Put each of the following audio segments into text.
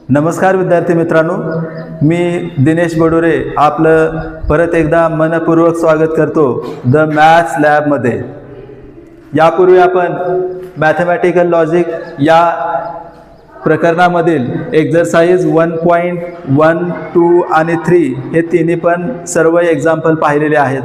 नमस्कार विद्यार्थी मित्रांनो, मी दिनेश बडोरे आपलं परत एकदा मनपूर्वक स्वागत करतो द मॅथ्स लॅबमध्ये। यापूर्वी आपण मॅथमॅटिकल लॉजिक या प्रकरणामधील एक्झरसाइज 1.1, 2 आणि 3 हे तिन्ही पण सर्व एक्झाम्पल पाहिलेले आहेत।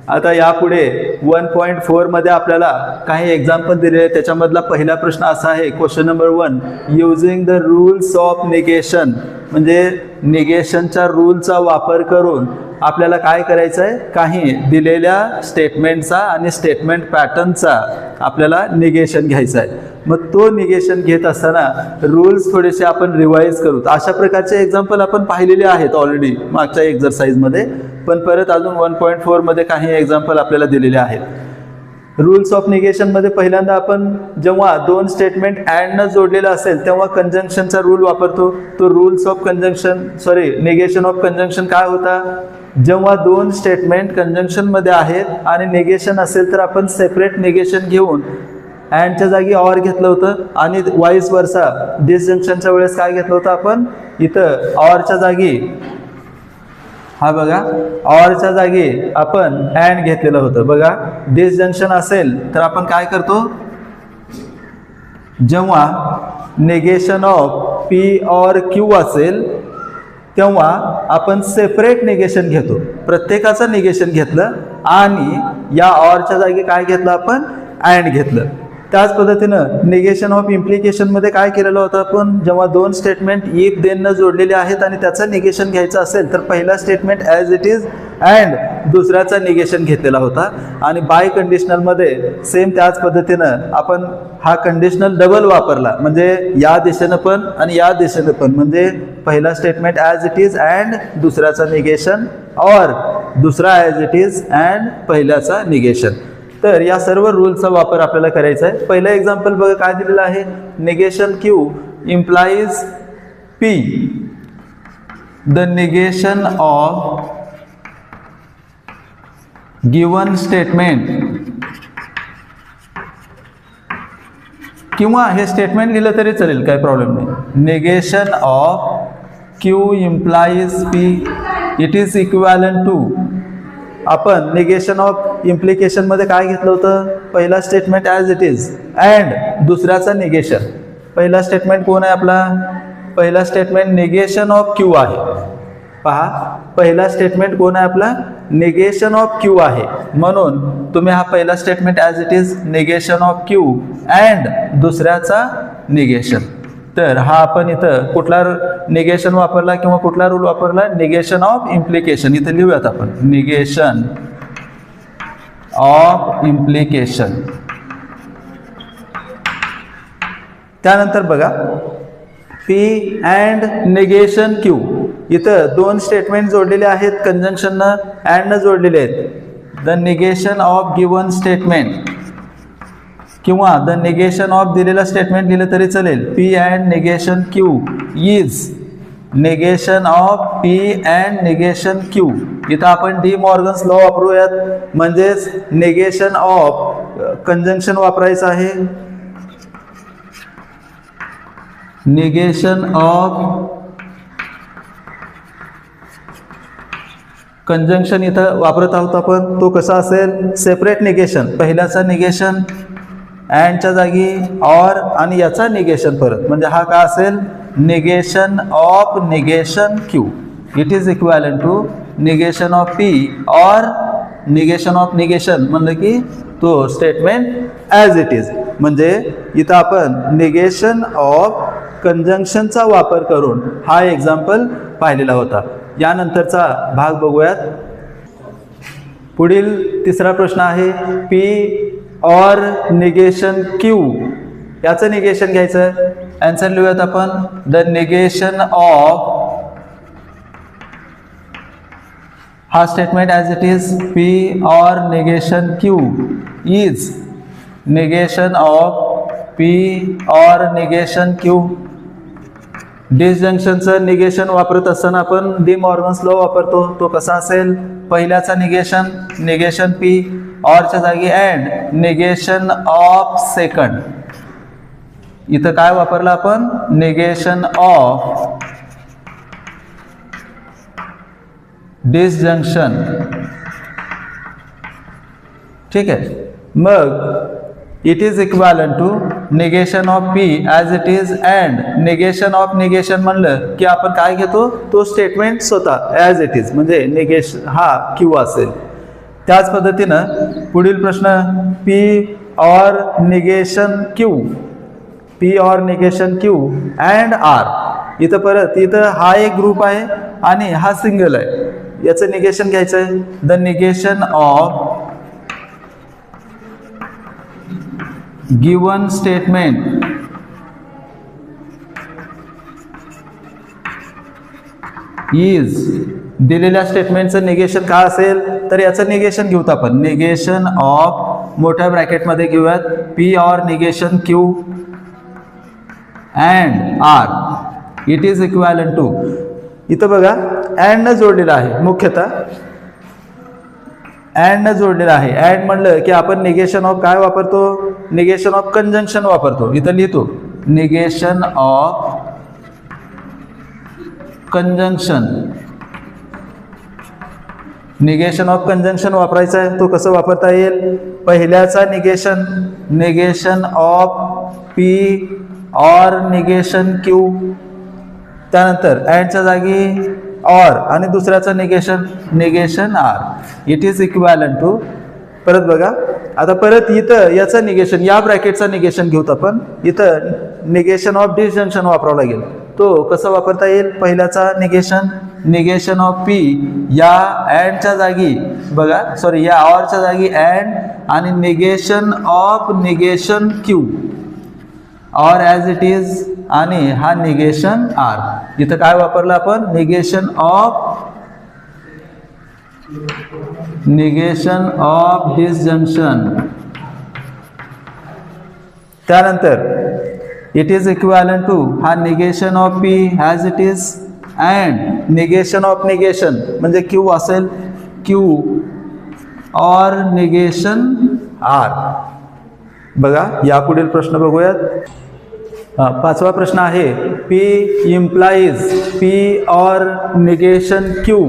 आता यापुढे 1.4 मध्ये आपल्याला काही एक्झाम्पल दिलेले आहेत। त्याच्यामधला पहिला प्रश्न असा आहे, question number 1, using the rules of negation, म्हणजे निगेशनच्या रूलचा वापर करून आपल्याला काय करायचं आहे, काही दिलेल्या स्टेटमेंटचा आणि स्टेटमेंट पॅटर्नचा आपल्याला निगेशन घ्यायचा आहे। मग तो निगेशन घेत असताना रूल्स थोडेसे आपण रिवाइज करू। अशा प्रकारचे एक्झाम्पल आपण पाहिलेले आहेत ऑलरेडी मागच्या एक्झरसाइजमध्ये, पण परत अजून 1.4 मध्ये काही एक्झाम्पल आपल्याला दिलेले आहेत। रूल्स ऑफ निगेशन मध्ये पहिल्यांदा आपण जेव्हा दोन स्टेटमेंट अँड न जोडलेलं असेल तेव्हा कंजंक्शनचा रूल वापरतो। तो rules of negation of conjunction काय होता, जेव्हा दोन स्टेटमेंट कंजंक्शन मध्ये आहेत आणि निगेशन असेल तर आपण सेपरेट निगेशन घेऊन अँडच्या जागी ऑर घेतलं होतं, आणि वाईस वर्सा डिसजंक्शनच्या वेळेस काय घेतलं होतं आपण, इथं ऑरच्या जागी, हा बघा, ऑरच्या जागी आपण अँड घेतलेलं होतं। बघा, डिसजंक्शन असेल तर आपण काय करतो, जेव्हा negation of P or Q असेल तेव्हा आपण सेपरेट निगेशन घेतो, प्रत्येकाचं निगेशन घेतलं आणि या ऑरच्या जागी काय घेतलं आपण, अँड घेतलं। त्याच पद्धतीनं निगेशन ऑफ इम्प्लिकेशन मध्ये काय केलेलं होतं आपण, जेव्हा दोन स्टेटमेंट इफ देन न जोडलेले आहेत आणि त्याचं निगेशन घ्यायचं असेल तर पहिला statement as it is and दुसऱ्याचा निगेशन घेतलेला होता। आणि बाय कंडिशनल मध्ये सेम त्याच पद्धतीनं आपण हा कंडिशनल डबल वापरला, म्हणजे या दिशेनं पण आणि या दिशेनं पण, म्हणजे पहिला statement as it is and दुसऱ्याचा निगेशन, और दुसरा ॲज इट इज अँड पहिल्याचा निगेशन। तर या सर्व रूलचा वापर आपल्याला करायचा आहे। पहिलं एक्झाम्पल बघा काय दिलेलं आहे, negation Q implies P, the negation of given statement, किंवा हे स्टेटमेंट लिहिलं तरी चालेल, काही प्रॉब्लेम नाही। Negation of Q implies P it is equivalent to, आपण निगेशन ऑफ इम्प्लिकेशन मध्ये काय घेतलं होतं, पहिला statement as it is and दुसऱ्याचा निगेशन। पहिला स्टेटमेंट कोण आहे आपला, पहिला स्टेटमेंट निगेशन ऑफ क्यू आहे। पहा, पहिला स्टेटमेंट कोण आहे आपला, निगेशन ऑफ क्यू आहे, म्हणून तुम्ही हा पहिला statement as it is negation of Q and दुसऱ्याचा निगेशन। तर हा आपण इथं कुठला निगेशन वापरला किंवा कुठला रूल वापरला, निगेशन ऑफ इम्प्लिकेशन। इथे लिहूयात आपण, निगेशन ऑफ इम्प्लिकेशन। त्यानंतर बघा, पी अँड निगेशन क्यू, इथं दोन स्टेटमेंट जोडलेले आहेत कंजंक्शननं, अँड न जोडलेले आहेत। The negation of given statement किंवा द निगेशन ऑफ दिलेला स्टेटमेंट लिहिलं तरी चालेल, P and negation Q is negation of P and negation Q. इथं आपण डी मॉर्गन्स लॉ वापरूयात, म्हणजेच निगेशन ऑफ कंजंक्शन वापरायचं आहे, निगेशन ऑफ कंजंक्शन इथं वापरत आहोत आपण। तो कसा असेल, सेपरेट निगेशन, पहिल्याचा निगेशन अँडच्या जागी ऑर आणि याचा निगेशन परत, म्हणजे हा काय असेल, negation of negation Q it is equivalent to negation of P और निगेशन ऑफ निगेशन, म्हणजे की तो स्टेटमेंट ॲज इट इज। म्हणजे इथं आपण निगेशन ऑफ कंजंक्शनचा वापर करून हा एक्झाम्पल पाहिलेला होता। यानंतरचा भाग बघूयात। पुढील तिसरा प्रश्न आहे, पी और निगेशन क्यू, याचं निगेशन घ्यायचं। आन्सर लिहूयात आपण, द निगेशन ऑफ, हा statement as it is P और negation Q is negation of P और निगेशन क्यू। डिसजंक्शनचं निगेशन वापरत असताना आपण डी मॉर्गन्स लॉ वापरतो। तो कसा असेल, पहिल्याचा निगेशन पी, ऑरच्या जागी अँड निगेशन ऑफ सेकंड, इथं काय वापरलं आपण, निगेशन ऑफ डिसजंक्शन. ठीक आहे. मग it is equivalent to negation of P as it is and negation of negation म्हणलं की आपण काय घेतो, तो स्टेटमेंट स्वतः ॲज इट इज, म्हणजे निगेशन हा क्यू असेल. त्याच पद्धतीनं पुढील प्रश्न, P or negation Q, P or negation Q and R. इथं परत इथं हा एक ग्रुप आहे आणि हा सिंगल आहे, याचं निगेशन घ्यायचं आहे. The negation of given statement is, दिलेल्या स्टेटमेंटचं निगेशन काय असेल, तर याचं निगेशन घेऊत आपण. निगेशन ऑफ मोठ्या ब्रॅकेटमध्ये घेऊयात, P or negation Q and R it is equivalent to. इथं बघा अँड न जोडलेलं आहे, मुख्यतः अँड न जोडलेलं आहे. अँड म्हणलं की आपण निगेशन ऑफ काय वापरतो, निगेशन ऑफ कंजंक्शन वापरतो. इथं लिहितो negation of conjunction. Negation of conjunction वापरायचं आहे, तो कसं वापरता येईल, पहिल्याचा negation, negation of P or negation Q, त्यानंतर अँडच्या जागी ऑर आणि दुसऱ्याचं negation, negation R. It is equivalent to, परत बघा आता परत इथं याचं निगेशन, या ब्रॅकेटचं निगेशन घेऊत आपण. इथं निगेशन ऑफ डिसजंक्शन वापरावं लागेल, तो कसं वापरता येईल, पहिल्याचा निगेशन, निगेशन ऑफ पी या अँडच्या जागी बघा, सॉरी या ऑरच्या जागी अँड आणि negation of negation Q or as it is आणि हा निगेशन आर. इथं काय वापरलं आपण, निगेशन ऑफ डिसजंक्शन. त्यानंतर इट इज इक्वॅलंट टू हा negation of P as it is and negation of negation म्हणजे क्यू असेल, क्यू ऑर निगेशन आर. बघा या पुढील प्रश्न बघूयात. पाचवा प्रश्न आहे, P implies P or negation Q.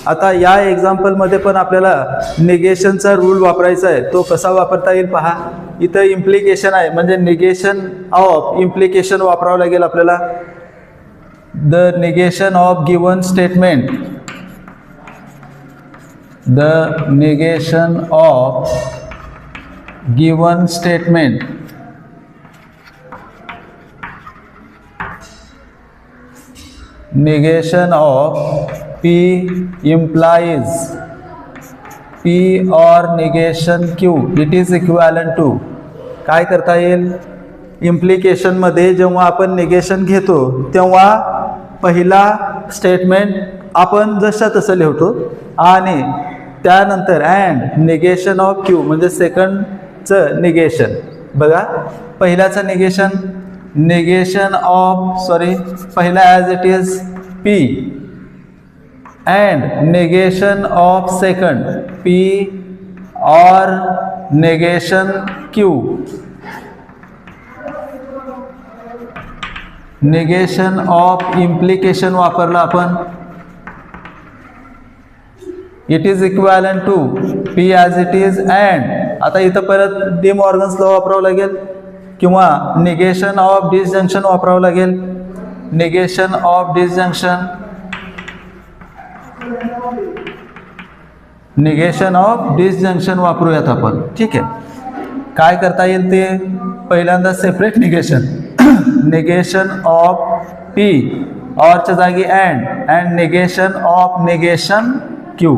आता या एक्झाम्पलमध्ये पण आपल्याला निगेशनचा रूल वापरायचा आहे, तो कसा वापरता येईल पहा. इथं इम्प्लिकेशन आहे, म्हणजे निगेशन ऑफ इम्प्लिकेशन वापरावं लागेल आपल्याला. The negation of given statement, the negation of given statement negation of P implies P or negation Q. It is equivalent to, काय करता येईल, इम्प्लिकेशन मध्ये जेव्हा आपण निगेशन घेतो तेव्हा पहिला स्टेटमेंट आपण जशा तसं लिहितो आणि त्यानंतर अँड निगेशन ऑफ क्यू म्हणजे सेकंडचं निगेशन. बघा पहिल्याचं निगेशन, निगेशन ऑफ सॉरी पहिला as it is P and negation of second P or negation Q. Negation of implication वापरला आपण. It is equivalent to P as it is and. आता इथं परत D Morgan's law वापरावं लागेल किंवा negation of disjunction वापरावं लागेल. Negation of disjunction, negation of disjunction वापरूयात आपण. ठीक आहे, काय करता येईल ते, पहिल्यांदा separate negation, negation of P ऑरच्या जागी and negation of negation Q.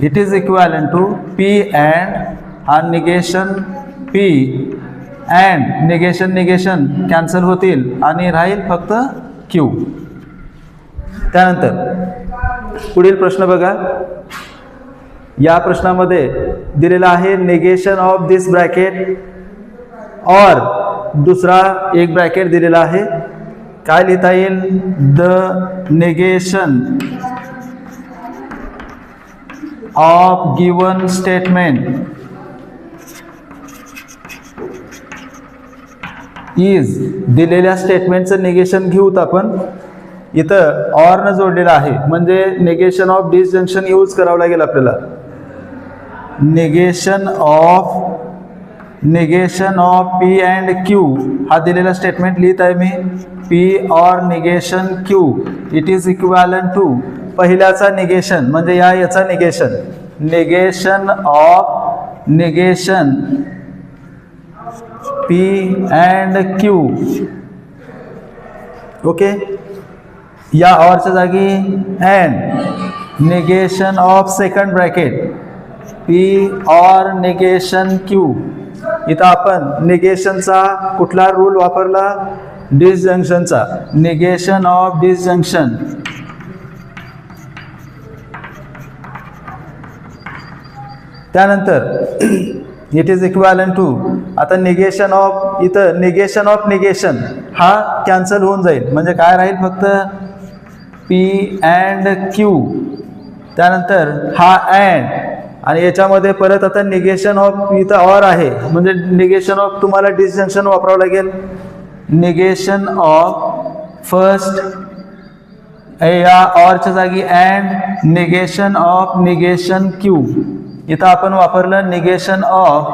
It is equivalent to P and हा negation P and negation negation cancel होतील आणि राहील फक्त क्यू. त्यानंतर पुढील प्रश्न बघा. या प्रश्नामध्ये दिलेला आहे निगेशन ऑफ दिस ब्रॅकेट और दुसरा एक ब्रॅकेट दिलेला आहे. काय लिहिता येईल, the negation of given statement is दिलेल्या स्टेटमेंटचं निगेशन घेऊत आपण. इथं ऑरनं जोडलेलं आहे म्हणजे निगेशन ऑफ डिसजंक्शन यूज करावं लागेल आपल्याला. Negation of P and Q हा दिलेला स्टेटमेंट लिहित आहे मी. P or negation Q it is equivalent to पहिल्याचा निगेशन म्हणजे याचा negation. Negation of negation P and Q. Okay, या ऑरच्या जागी and negation of second bracket P or negation Q. इथं आपण निगेशनचा कुठला रूल वापरला? डिसजंक्शनचा. निगेशन ऑफ डिसजंक्शन त्यानंतर इट इज इक्विव्हॅलंट टू आता निगेशन ऑफ इथं निगेशन ऑफ निगेशन हा कॅन्सल होऊन जाईल म्हणजे काय राहील फक्त पी अँड क्यू. त्यानंतर हा अँड आणि याच्यामध्ये परत आता निगेशन ऑफ इथं ऑर आहे म्हणजे निगेशन ऑफ तुम्हाला डिसजंक्शन वापरावं लागेल. निगेशन ऑफ फर्स्ट या ऑरच्या जागी and negation of negation Q. इथं आपण वापरलं निगेशन ऑफ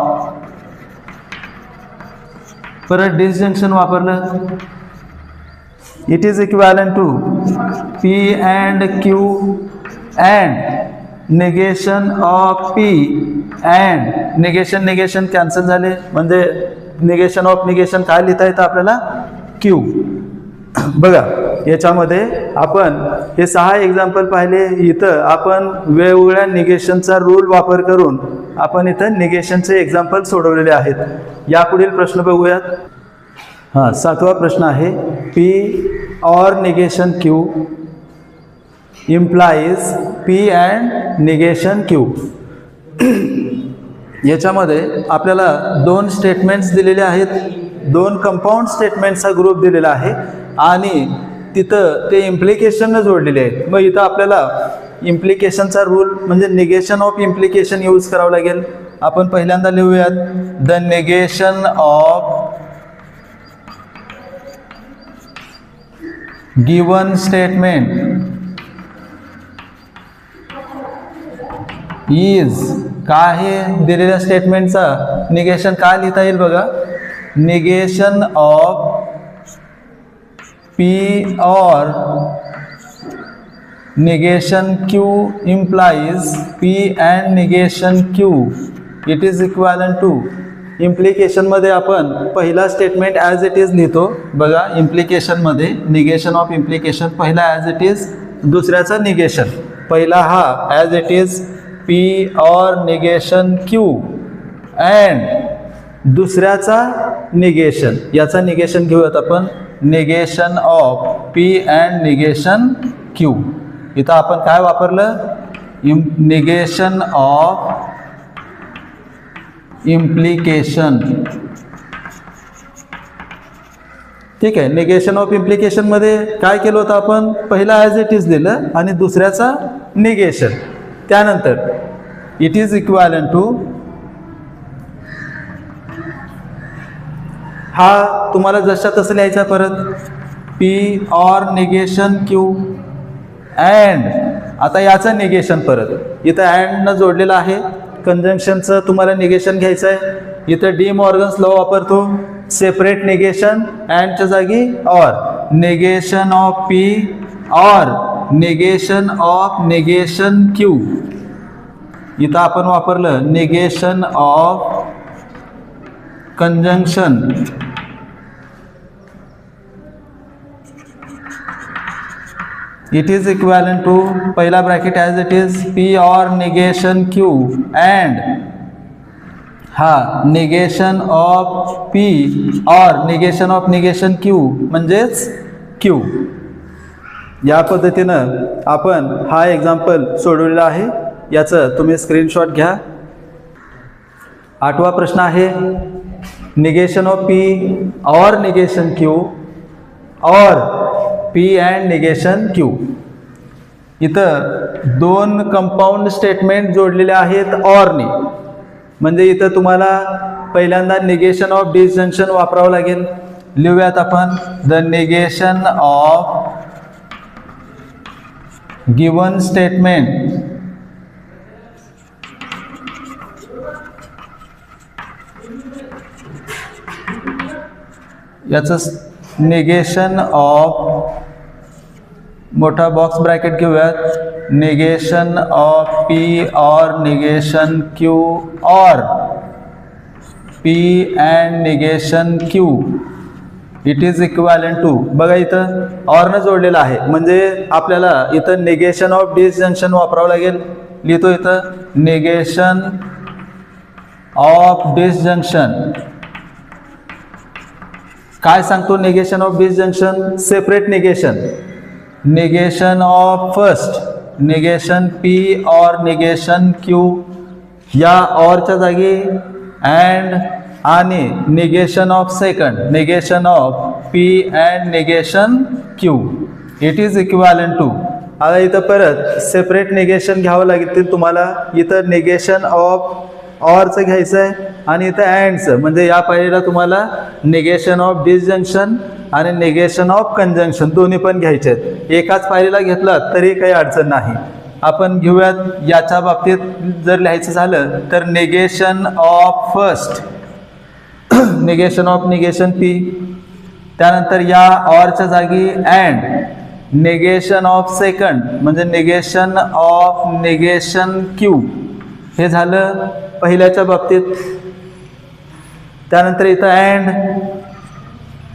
परत डिसजंक्शन वापरलं. It is equivalent to P and Q and negation of P and negation cancel झाले म्हणजे निगेशन ऑफ निगेशन काय लिहिता येतं आपल्याला? क्यू. बघा याच्यामध्ये आपण हे 6 एक्झाम्पल पाहिले. इथं आपण वेगवेगळ्या निगेशनचा रूल वापर करून आपण इथं निगेशनचे एक्झाम्पल सोडवलेले आहेत. यापुढील प्रश्न बघूयात. हां, 7वा प्रश्न आहे P or negation Q implies P and negation Q. याच्यामध्ये आपल्याला 2 स्टेटमेंट्स दिलेले आहेत. 2 कंपाऊंड स्टेटमेंट्सचा ग्रुप दिलेला आहे आणि तिथं ते इम्प्लिकेशननं जोडलेले आहेत. मग इथं आपल्याला इम्प्लिकेशनचा रूल म्हणजे निगेशन ऑफ इम्प्लिकेशन यूज करावं लागेल. आपण पहिल्यांदा लिहूयात the negation of given statement is काय आहे दिलेल्या स्टेटमेंटचा निगेशन काय लिहिता येईल बघा. Negation of P or negation Q implies P and negation Q it is equivalent to. इम्प्लिकेशनमध्ये आपण पहिला स्टेटमेंट ॲज इट इज लिहितो बघा. इम्प्लिकेशनमध्ये निगेशन ऑफ इम्प्लिकेशन पहिला ॲज इट इज दुसऱ्याचा निगेशन. पहिला हा as it is P or negation Q and दुसऱ्याचा निगेशन. याचा निगेशन घेऊयात आपण negation of P and negation Q. इथं आपण काय वापरलं? Negation of implication. ठीक आहे. निगेशन ऑफ इम्प्लिकेशन मध्ये काय केलं होतं आपण? पहिला ॲज इट इज दिलं आणि दुसऱ्याचा निगेशन. त्यानंतर इट इज इक्विव्हॅलंट टू हा तुम्हाला जशा तसं लिहायचा परत P or negation Q and आता याचं निगेशन परत इथं अँडनं जोडलेलं आहे. कंजंक्शनचं तुम्हाला निगेशन घ्यायचं आहे. इथं डी मॉर्गन्स लॉ वापरतो. सेपरेट निगेशन अँडच्या जागी or. Negation of P or negation of negation Q. इथं आपण वापरलं negation of conjunction. It is equivalent to पहिला bracket as it is P or negation Q and हा negation of P or negation of negation Q म्हणजेच Q. या पद्धतीनं आपण हा एक्झाम्पल सोडवलेला आहे. याचं तुम्ही स्क्रीनशॉट घ्या. 8वा प्रश्न आहे negation of P or negation Q or P and negation Q. इथं 2 कंपाऊंड स्टेटमेंट जोडलेले आहेत ऑरने. म्हणजे इथं तुम्हाला पहिल्यांदा निगेशन ऑफ डिसजंक्शन वापरावं लागेल. लिहूयात आपण the negation of given statement याचं निगेशन ऑफ मोठा बॉक्स ब्रॅकेट घेऊयात निगेशन ऑफ पी और negation Q or P and negation Q it is equivalent to बघा इथं ऑरनं जोडलेलं आहे म्हणजे आपल्याला इथं निगेशन ऑफ डिसजंक्शन वापरावं लागेल. लिहितो इथं निगेशन ऑफ डिसजंक्शन काय सांगतो negation of disjunction separate negation of first negation P और निगेशन क्यू या ऑरच्या जागी अँड आणि negation of second negation of P and negation Q it is equivalent to. आता इथं परत सेपरेट निगेशन घ्यावं लागतील तुम्हाला. इथं निगेशन ऑफ ऑरचं घ्यायचं आहे आणि इथं अँडचं म्हणजे या पायरीला तुम्हाला निगेशन ऑफ डिसजंक्शन आणि निगेशन ऑफ कंजंक्शन दोन्ही पण घ्यायचे आहेत. एकाच पायरीला घेतला तरी काही अडचण नाही. आपण घेऊयात याच्या बाबतीत जर लिहायचं झालं तर negation of first negation of negation P त्यानंतर या ऑरच्या जागी अँड निगेशन ऑफ सेकंड म्हणजे निगेशन ऑफ निगेशन क्यू हे झालं पहिल्याच्या बाबतीत. त्यानंतर इथं अँड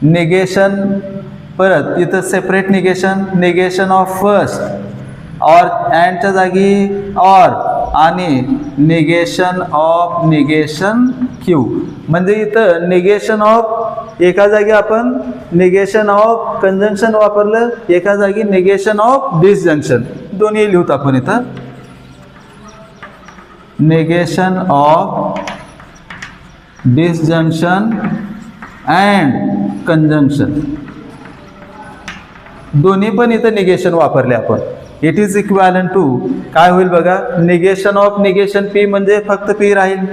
निगेशन परत इथं सेपरेट निगेशन ऑफ फर्स्ट और अँडच्या जागी ऑर आणि निगेशन ऑफ निगेशन क्यू म्हणजे इथं निगेशन ऑफ एका जागी आपण निगेशन ऑफ कंजंक्शन वापरलं एका जागी निगेशन ऑफ डिसजंक्शन दोन्ही लिहूत आपण इथं negation of disjunction and conjunction दोन्ही पण इथं निगेशन वापरले आपण. इट इज इक्वॅलंट टू काय होईल बघा निगेशन ऑफ निगेशन पी म्हणजे फक्त पी राहील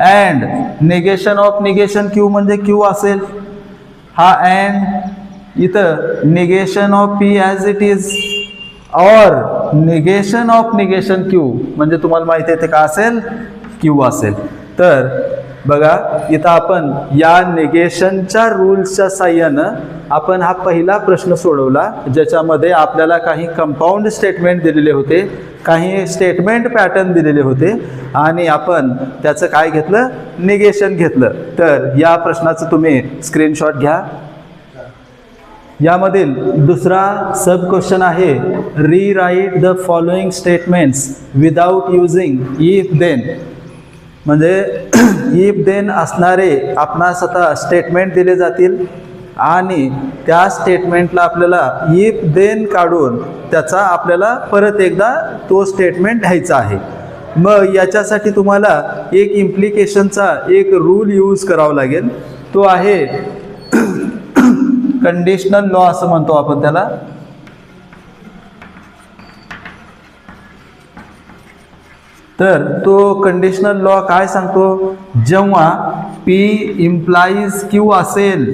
and negation of negation Q म्हणजे क्यू असेल हा अँड इथं negation of P as it is और निगेशन ऑफ निगेशन क्यू म्हणजे तुम्हाला माहिती आहे ते का असेल क्यू असेल. तर बघा इथं आपण या निगेशनच्या रूल्सच्या साह्यानं आपण हा पहिला प्रश्न सोडवला ज्याच्यामध्ये आपल्याला काही कंपाऊंड स्टेटमेंट दिलेले होते काही स्टेटमेंट पॅटर्न दिलेले होते आणि आपण त्याचं काय घेतलं निगेशन घेतलं. तर या प्रश्नाचं तुम्ही स्क्रीनशॉट घ्या. यामधील दुसरा सब क्वेश्चन आहे rewrite the following statements without using if then म्हणजे इफ देन असणारे आपणास आता स्टेटमेंट दिले जातील आणि त्या स्टेटमेंटला आपल्याला इफ देन काढून त्याचा आपल्याला परत एकदा तो स्टेटमेंट लिहायचा आहे. मग याच्यासाठी तुम्हाला एक इम्प्लिकेशनचा एक रूल यूज करावा लागेल तो आहे कंडिशनल लॉ असं म्हणतो आपण त्याला. तर तो कंडिशनल लॉ काय सांगतो जेव्हा P इम्प्लाइज Q असेल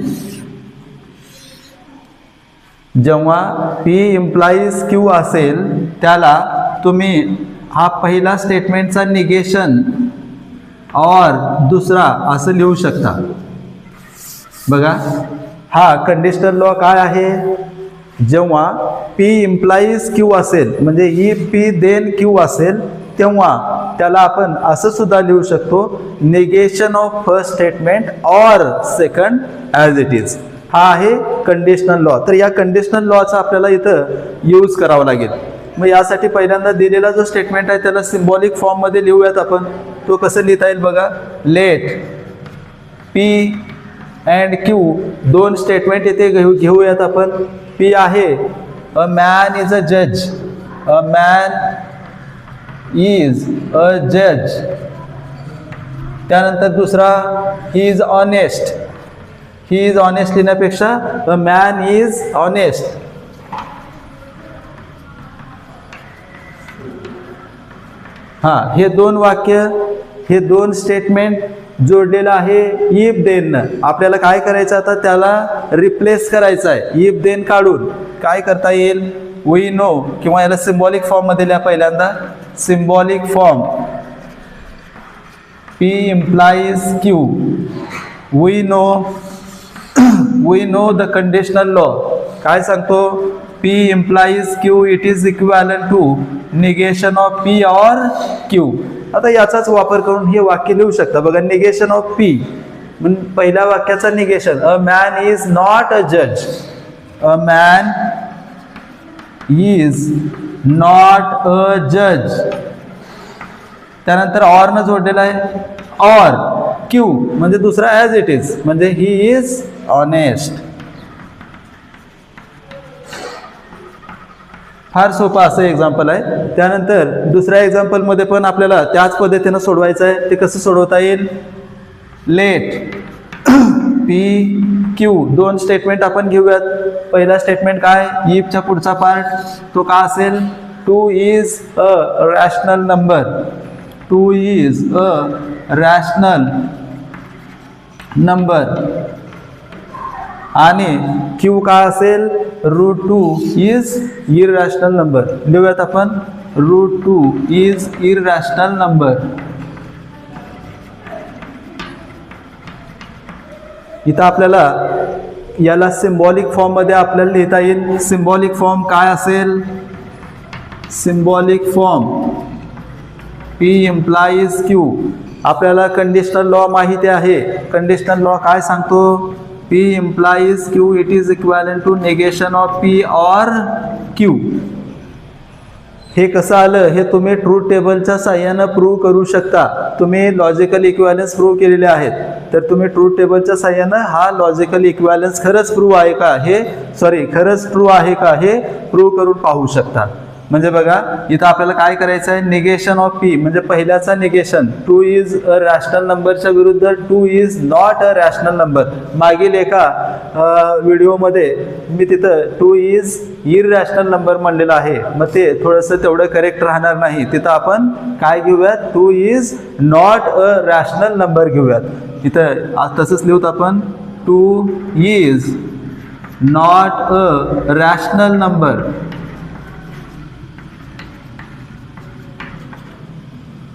जेव्हा P इम्प्लाइज Q असेल त्याला तुम्ही हा पहिला स्टेटमेंटचा निगेशन और दुसरा असं लिहू शकता. बघा हा कंडिशनल लॉ काय आहे जेव्हा P इम्प्लाइज Q असेल म्हणजे इफ P देन Q असेल तेव्हा त्याला आपण असं सुद्धा लिहू शकतो निगेशन ऑफ फर्स्ट स्टेटमेंट और सेकंड ॲज इट इज. हा आहे कंडिशनल लॉ. तर या कंडिशनल लॉचा आपल्याला इथं यूज करावा लागेल. मग यासाठी पहिल्यांदा दिलेला जो स्टेटमेंट आहे त्याला सिम्बॉलिक फॉर्ममध्ये लिहूयात आपण. तो कसं लिहिता येईल बघा लेट P अँड Q दोन स्टेटमेंट इथे घेऊयात आपण. P आहे अ मॅन इज अ जज अ मॅन इज अ जज. त्यानंतर दुसरा he is honest he is honest लिहिण्यापेक्षा अ मॅन इज ऑनेस्ट. हां हे दोन वाक्य हे दोन स्टेटमेंट जोडलेला आहे इफ देननं. आपल्याला काय करायचं आता, त्याला रिप्लेस करायचं आहे. इफ देन काढून काय करता येईल, वी नो, किंवा याला सिम्बॉलिक फॉर्म मध्ये लिहा पहिल्यांदा. Symbolic form P implies Q. We know the conditional law. काय सांगतो, P implies Q, it is equivalent to negation of P or Q. आता याचाच वापर करून हे वाक्य लिहू शकता बघा. निगेशन ऑफ P म्हणजे पहिल्या वाक्याचा negation, a man is not a जज. A man is not a जज. त्यानंतर ऑर न जोडलेला आहे. ऑर क्यू म्हणजे दुसरा ॲज इट इज म्हणजे ही इज ऑनेस्ट. फार सोपं असं एक्झाम्पल आहे. त्यानंतर दुसऱ्या एक्झाम्पलमध्ये पण आपल्याला त्याच पद्धतीनं सोडवायचं आहे. ते कसं सोडवता येईल, लेट पी क्यू. दोन स्टेटमेंट आपण घेऊयात. पहिला स्टेटमेंट काय, इफच्या पुढचा पार्ट तो का असेल, 2 is a rational number. 2 is a rational number. आणि Q का असेल, √2 is irrational number. लिहूयात आपण, √2 is irrational number. इथं आपल्याला याला सिम्बॉलिक फॉर्म मध्ये आपल्याला लिहिता येईल. सिम्बॉलिक फॉर्म काय असेल, symbolic form P implies Q. आपल्याला कंडिशनल लॉ माहिती आहे. कंडिशनल लॉ काय सांगतो, P implies Q, it is equivalent to negation of P or Q. हे कसं आलं, हे तुम्ही ट्रूथ टेबलच्या साहाय्यानं प्रूव्ह करू शकता. तुम्ही लॉजिकल इक्विव्हॅलन्स प्रूव्ह केलेले आहेत, तर तुम्ही ट्रूथ टेबलच्या साहाय्यानं हा लॉजिकल इक्विव्हॅलन्स खरंच प्रूव्ह आहे का हे, खरंच ट्रू आहे का हे प्रूव्ह करून पाहू शकता. म्हणजे बघा इथं आपल्याला काय करायचं आहे, निगेशन ऑफ P म्हणजे पहिल्याचा निगेशन, 2 इज अ रॅशनल नंबरच्या विरुद्ध 2 is not a rational number. मागील एका व्हिडिओमध्ये मी तिथं 2 इज इररॅशनल नंबर म्हणलेला आहे. मग ते थोडंसं तेवढं करेक्ट राहणार नाही. तिथं आपण काय घेऊयात, 2 is not a rational number घेऊयात. इथं तसंच लिहूत आपण, 2 is not a rational number.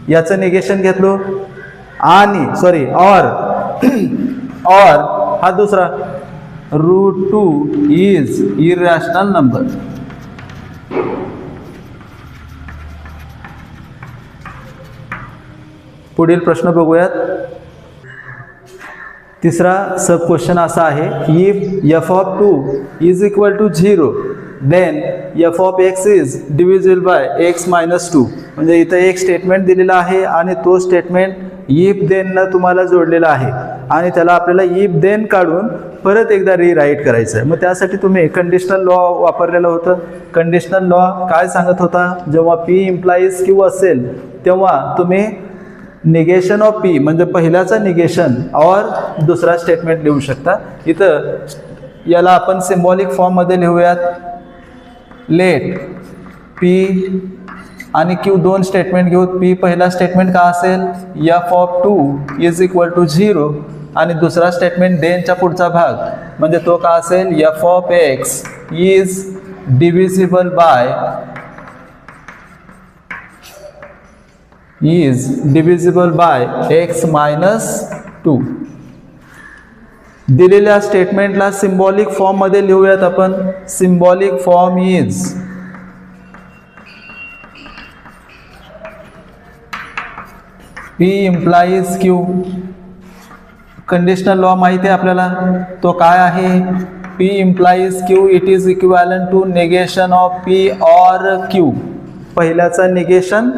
याचं निगेशन घेतलो आणि ऑर हा दुसरा, √2 इज इररॅशनल नंबर. पुढील प्रश्न बघूयात. तिसरा सब क्वेश्चन असा आहे, if f(2) is equal to 0 then f(x) is divisible by x - 2. म्हणजे इथं एक स्टेटमेंट दिलेला आहे आणि तो स्टेटमेंट इफ देननं तुम्हाला जोडलेला आहे आणि त्याला आपल्याला इफ देन काढून परत एकदा रिराईट करायचं आहे. मग त्यासाठी तुम्ही कंडिशनल लॉ वापरलेलं होतं. कंडिशनल लॉ काय सांगत होता, जेव्हा P implies Q असेल तेव्हा तुम्ही निगेशन ऑफ P म्हणजे पहिल्याचा निगेशन और दुसरा स्टेटमेंट लिहू शकता. इथं याला आपण सिम्बॉलिक फॉर्ममध्ये लिहूयात. लेट P आणि Q दोन स्टेटमेंट घेऊ. P पहिला स्टेटमेंट का असेल, f(2) इज इक्वल टू 0 आणि दुसरा स्टेटमेंट देनच्या पुढचा भाग म्हणजे तो का असेल, f(x) is divisible by x - 2. दिलेल्या स्टेटमेंटला सिम्बॉलिक फॉर्म मध्ये लिहूयात आपण. Symbolic form is P implies Q. Conditional law माहिती आहे आपल्याला, तो काय आहे, P implies Q, it is equivalent to negation of P or Q. पहिल्याचा निगेशन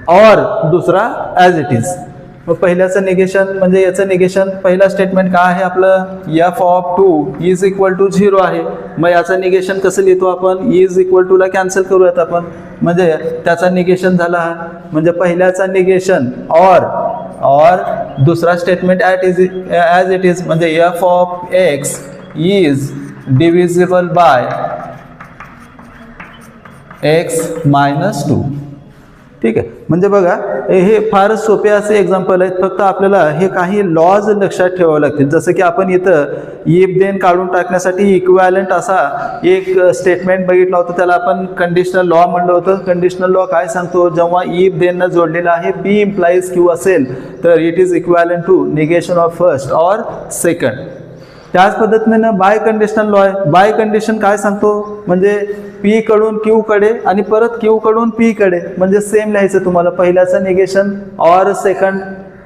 और दुसरा ॲज इट इज. मग पहिल्याचं निगेशन म्हणजे याचं निगेशन, पहिला स्टेटमेंट काय आहे आपलं, f(2) इज इक्वल टू 0 आहे. मग याचं निगेशन कसं लिहितो आपण, इज इक्वल टूला कॅन्सल करूयात आपण, म्हणजे त्याचा निगेशन झाला. म्हणजे पहिल्याचा निगेशन और दुसरा स्टेटमेंट ॲज इट इज म्हणजे f(x) is divisible by x - 2. ठीक आहे. म्हणजे बघा हे फारच सोपे असे एक्झाम्पल आहेत, फक्त आपल्याला हे काही लॉज लक्षात ठेवावे लागतील. जसं की आपण इथं इफ देन काढून टाकण्यासाठी इक्विव्हॅलंट असा एक स्टेटमेंट बघितला होता, त्याला आपण कंडिशनल लॉ म्हणलं होतं. कंडिशनल लॉ काय सांगतो, जेव्हा इफ देन जोडलेला आहे पी इम्प्लाइज क्यू असेल तर it is equivalent to negation of first or second. त्याच पद्धतीनं बाय कंडिशनल लॉ आहे. बाय कंडिशन काय सांगतो, म्हणजे पी कडून क्यू कडे आणि परत क्यू कडून पी कडे, म्हणजे सेम लिहायचं तुम्हाला, पहिल्याचं निगेशन ऑर सेकंड,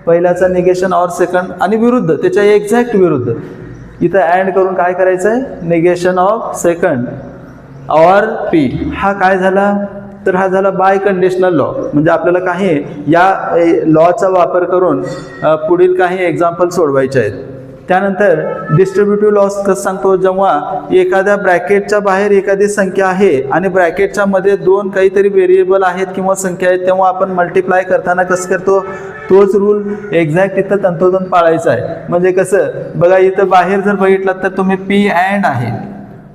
पहिल्याचं निगेशन ऑर सेकंड आणि विरुद्ध, त्याच्या एक्झॅक्ट विरुद्ध. इथं अँड करून काय करायचं आहे, negation of second or P. हा काय झाला, तर हा झाला बाय कंडिशनल लॉ. म्हणजे आपल्याला काही या लॉचा वापर करून पुढील काही एक्झाम्पल सोडवायचे आहेत. त्यानंतर डिस्ट्रीब्युटिव्ह लॉस कसं सांगतो, जेव्हा एखाद्या ब्रॅकेटच्या बाहेर एखादी संख्या आहे आणि ब्रॅकेटच्या मध्ये दोन काहीतरी व्हेरिएबल आहेत किंवा संख्या आहेत, तेव्हा आपण मल्टिप्लाय करताना कसं करतो, तोच रूल एक्झॅक्ट इथं तंतोतंत पाळायचा आहे. म्हणजे कसं बघा, इथं बाहेर जर बघितलं तर तुम्ही पी अँड आहे,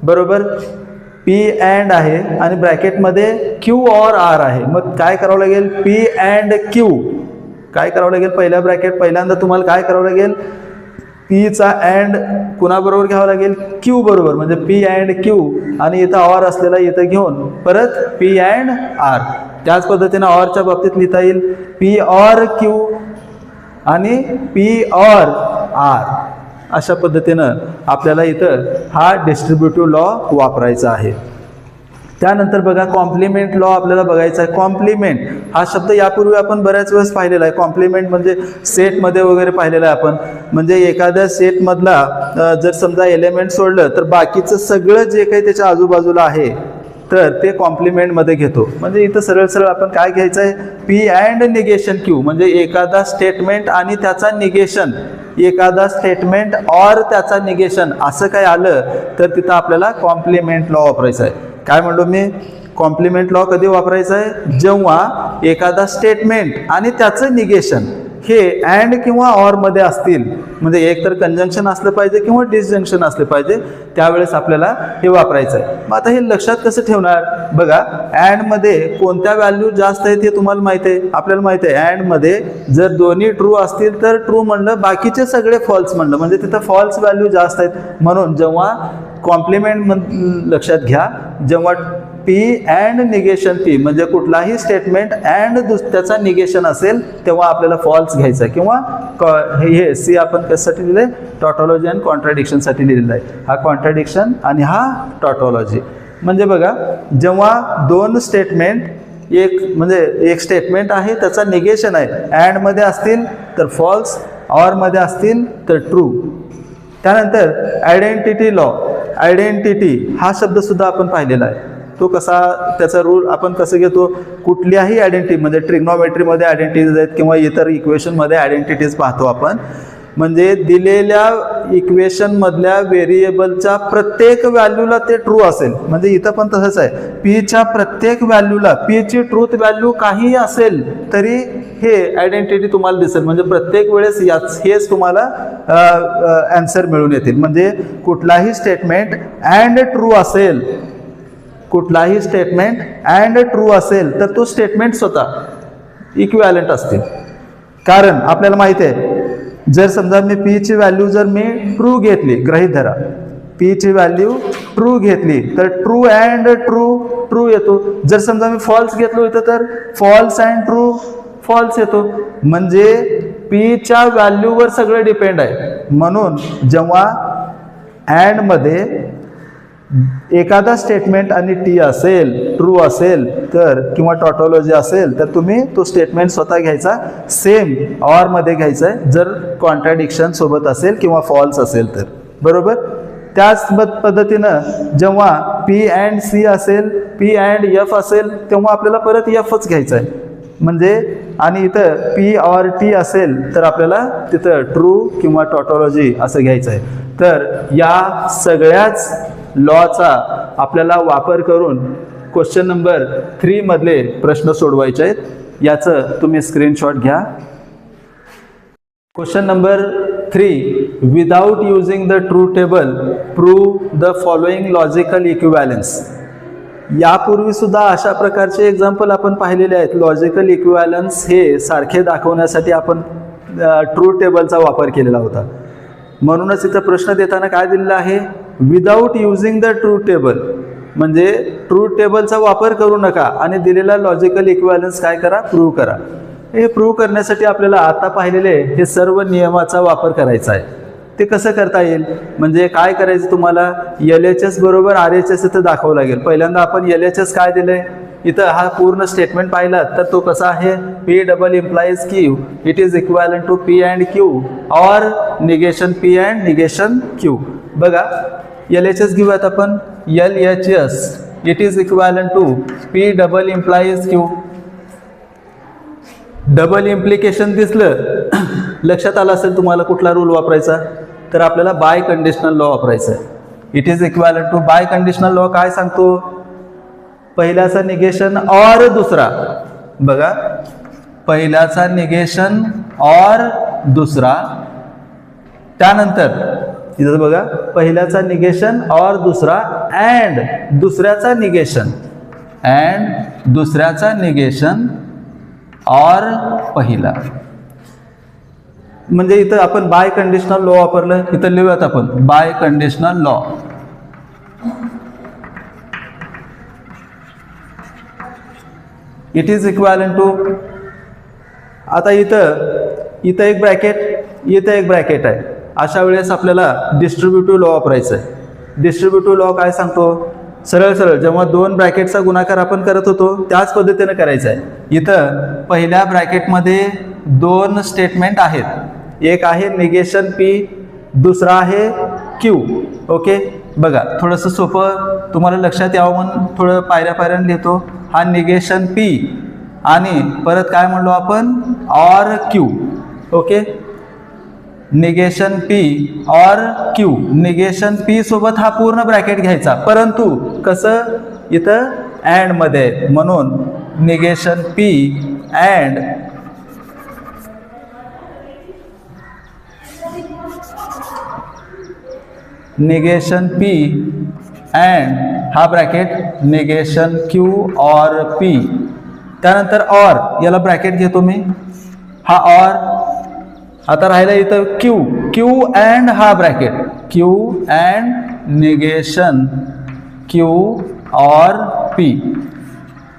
बरोबर, पी अँड आहे आणि ब्रॅकेटमध्ये क्यू ऑर आर आहे. मग काय करावं लागेल, पी अँड क्यू काय करावं लागेल, पहिल्या ब्रॅकेट पहिल्यांदा तुम्हाला काय करावं लागेल, पीचा अँड कुणाबरोबर घ्यावा लागेल, क्यू बरोबर, म्हणजे पी अँड क्यू आणि इथं ऑर असलेला इथं घेऊन परत पी अँड आर. त्याच पद्धतीने ऑरच्या बाबतीत लिहिता येईल पी ऑर क्यू आणि पी ऑर आर. अशा पद्धतीनं आपल्याला इथं हा डिस्ट्रीब्युटिव्ह लॉ वापरायचा आहे. त्यानंतर बघा कॉम्प्लिमेंट लॉ आपल्याला बघायचा आहे. कॉम्प्लिमेंट हा शब्द यापूर्वी आपण बऱ्याच वेळेस पाहिलेला आहे. कॉम्प्लिमेंट म्हणजे सेटमध्ये वगैरे पाहिलेला आहे आपण. म्हणजे एखाद्या सेटमधला जर समजा एलिमेंट सोडलं तर बाकीचं सगळं जे काही त्याच्या आजूबाजूला आहे तर ते कॉम्प्लिमेंटमध्ये घेतो. म्हणजे इथं सरळ सरळ आपण काय घ्यायचं आहे, पी अँड निगेशन क्यू, म्हणजे एखादा स्टेटमेंट आणि त्याचा निगेशन, एखादा स्टेटमेंट ऑर त्याचा निगेशन असं काय आलं तर तिथं आपल्याला कॉम्प्लिमेंट लॉ वापरायचा आहे. काय म्हणलो मी, कॉम्प्लिमेंट लॉ कधी वापरायचा आहे, जेव्हा एखादा स्टेटमेंट आणि त्याचं निगेशन हे अँड किंवा ऑर मध्ये असतील, म्हणजे एक तर कंजंक्शन असलं पाहिजे किंवा डिसजंक्शन असलं पाहिजे, त्यावेळेस आपल्याला हे वापरायचं आहे. मग आता हे लक्षात कसं ठेवणार, बघा अँड मध्ये कोणत्या व्हॅल्यू जास्त आहेत हे तुम्हाला माहिती आहे, आपल्याला माहिती आहे. अँड मध्ये जर दोन्ही ट्रू असतील तर ट्रू म्हणलं, बाकीचे सगळे फॉल्स म्हणलं, म्हणजे तिथं फॉल्स व्हॅल्यू जास्त आहेत. म्हणून जेव्हा कॉम्प्लिमेंट लक्षात घ्या, जेव्हा पी अँड निगेशन पी म्हणजे कुठलाही स्टेटमेंट अँड त्याचा निगेशन असेल तेव्हा आपल्याला फॉल्स घ्यायचा, किंवा हे सी आपण कशासाठी लिहिलंय, टॉटॉलॉजी अँड कॉन्ट्राडिक्शनसाठी लिहिलेलं आहे. हा कॉन्ट्राडिक्शन आणि हा टॉटॉलॉजी. म्हणजे बघा जेव्हा दोन स्टेटमेंट एक स्टेटमेंट आहे त्याचा निगेशन आहे, अँड मध्ये असतील तर फॉल्स, ऑर मध्ये असतील तर ट्रू. त्यानंतर आयडेंटिटी लॉ. आयडेंटिटी हा शब्द सुद्धा आपण पाहिलेला आहे. तो कसा, त्याचा रूल आपण कसं घेतो, कुठल्याही आयडेंटिटी म्हणजे ट्रिग्नोमेट्रीमध्ये आयडेंटिटीज आहेत किंवा इतर इक्वेशनमध्ये आयडेंटिटीज पाहतो आपण. म्हणजे दिलेल्या इक्वेशनमधल्या व्हेरिएबलच्या प्रत्येक व्हॅल्यूला ते ट्रू असेल. म्हणजे इथं पण तसंच आहे, पीच्या प्रत्येक व्हॅल्यूला, पीची ट्रूथ व्हॅल्यू काही असेल तरी हे आयडेंटिटी तुम्हाला दिसेल. म्हणजे प्रत्येक वेळेस हेच तुम्हाला आन्सर मिळून येतील. म्हणजे कुठलाही स्टेटमेंट अँड ट्रू असेल, कुठलाही स्टेटमेंट अँड ट्रू असेल तर तो स्टेटमेंट स्वतः इक्विव्हॅलंट असतील. कारण आपल्याला माहिती आहे, जर समजा मी पीची व्हॅल्यू जर मी ट्रू घेतली, गृहीत धरा पीची व्हॅल्यू ट्रू घेतली तर ट्रू अँड ट्रू ट्रू येतो. जर समजा मी फॉल्स घेतलो इथं तर फॉल्स अँड ट्रू फॉल्स येतो. म्हणजे पीच्या व्हॅल्यूवर सगळं डिपेंड आहे. म्हणून जेव्हा अँड मध्ये एखादा स्टेटमेंट आणि टी असेल, ट्रू असेल तर, किंवा टॉटॉलॉजी असेल तर तुम्ही तो स्टेटमेंट स्वतः घ्यायचा, सेम ऑर मध्ये घ्यायचा आहे जर कॉन्ट्राडिक्शन सोबत असेल किंवा फॉल्स असेल तर, बरोबर. त्याच पद्धतीनं जेव्हा पी अँड सी असेल, पी अँड एफ असेल तेव्हा आपल्याला परत एफच घ्यायचा आहे. म्हणजे आणि इथं पी ऑर टी असेल तर आपल्याला तिथं ट्रू किंवा टॉटॉलॉजी असं घ्यायचं आहे. तर या सगळ्याच लॉचा आपल्याला वापर करून क्वेश्चन नंबर 3 मधले प्रश्न सोडवायचे आहेत. याचं तुम्ही स्क्रीनशॉट घ्या. Question number 3, without using the true table prove the following logical equivalence. यापूर्वी सुद्धा अशा प्रकारचे एक्झाम्पल आपण पाहिलेले आहेत. लॉजिकल इक्विव्हॅलन्स हे सारखे दाखवण्यासाठी आपण ट्रूथ टेबलचा वापर केलेला होता. म्हणूनच इथं प्रश्न देताना काय दिलेला आहे, without using the truth table, म्हणजे ट्रूथ टेबलचा वापर करू नका आणि दिलेला लॉजिकल इक्विव्हॅलन्स काय करा, प्रूव्ह करा. हे प्रूव्ह करण्यासाठी आपल्याला आता पाहिलेले हे सर्व नियमाचा वापर करायचा आहे. ते कसं करता येईल, म्हणजे काय करायचं, तुम्हाला LHS बरोबर RHS इथं दाखवावं लागेल. पहिल्यांदा आपण LHS काय दिलंय, इथं हा पूर्ण स्टेटमेंट पाहिला तर तो कसा आहे, P double implies Q, it is equivalent to P and Q or negation P and negation Q. बघा LHS घेऊयात आपण, LHS it is equivalent to P double implies Q. Double implication दिसलं, लक्षात आलं असेल तुम्हाला कुठला रूल वापरायचा, तर आपल्याला बाय कंडिशनल लॉ वापरायचा आहे. It is equivalent to, by conditional law काय सांगतो, पहिल्याचा निगेशन और दुसरा, बघा पहिल्याचा निगेशन और दुसरा, त्यानंतर इथं बघा पहिल्याचा निगेशन और दुसरा अँड दुसऱ्याचा निगेशन, अँड दुसऱ्याचा निगेशन और पहिला. म्हणजे इथं आपण बाय कंडिशनल लॉ वापरलं. इथं लिहूयात आपण by conditional law. It is equivalent to, आता इथं एक ब्रॅकेट, इथं एक ब्रॅकेट आहे. अशा वेळेस आपल्याला डिस्ट्रीब्युटिव्ह लॉ वापरायचं आहे. डिस्ट्रीब्युटिव्ह लॉ काय सांगतो, सरळ सरळ जेव्हा दोन ब्रॅकेटचा गुणाकार आपण करत होतो त्याच पद्धतीने करायचं आहे. इथं पहिल्या ब्रॅकेटमध्ये दोन स्टेटमेंट आहेत, एक आहे निगेशन P, दुसरा आहे Q. ओके, बघा थोडंसं सोपं तुम्हाला लक्षात यावं म्हणून थोडं पायऱ्या पायऱ्यानं लिहितो. हा निगेशन P आणि परत काय म्हणलो आपण, और Q. Okay, negation P or Q, negation P सोबत हा पूर्ण ब्रॅकेट घ्यायचा, परंतु कसं इथं अँड मध्ये, म्हणून negation P and negation P and हा ब्रॅकेट निगेशन Q और P. त्यानंतर और, याला ब्रॅकेट घेतो मी, हा और. आता राहिला इथं Q अँड हा bracket, Q and negation Q और P.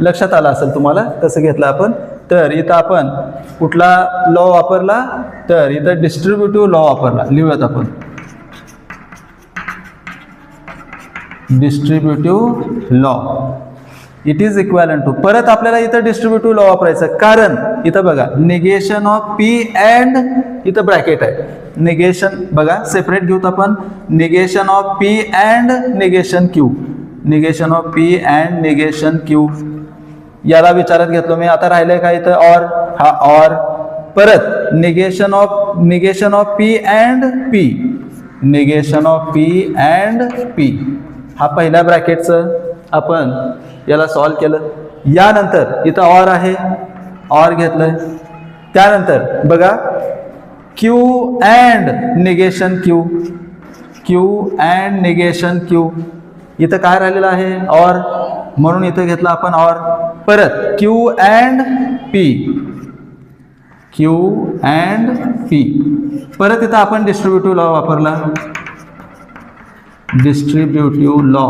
लक्षात आलं असेल तुम्हाला कसं घेतलं आपण. तर इथं आपण कुठला लॉ वापरला, तर इथं डिस्ट्रीब्युटिव्ह लॉ वापरला. लिहूयात आपण distributive law. It is equivalent to, परत आपल्याला इथं डिस्ट्रीब्युटिव्ह लॉ वापरायचा, कारण इथं बघा निगेशन ऑफ P अँड इथं ब्रॅकेट आहे, निगेशन बघा सेपरेट घेऊत आपण, negation of P and negation Q, negation of P and negation Q याला विचारात घेतलो मी. आता राहिलंय का इथं और, हा और. परत negation of P and P, negation of P and P, हा पहिल्या ब्रॅकेटचं आपण याला सॉल्व केलं. यानंतर इथं और आहे, और घेतलंय. त्यानंतर बघा Q and negation Q, Q and negation Q, इथं काय राहिलेलं आहे, और, म्हणून इथं घेतलं आपण और. परत Q and P, Q and P, परत इथं आपण डिस्ट्रीब्युटिव्ह लॉ वापरला, distributive law.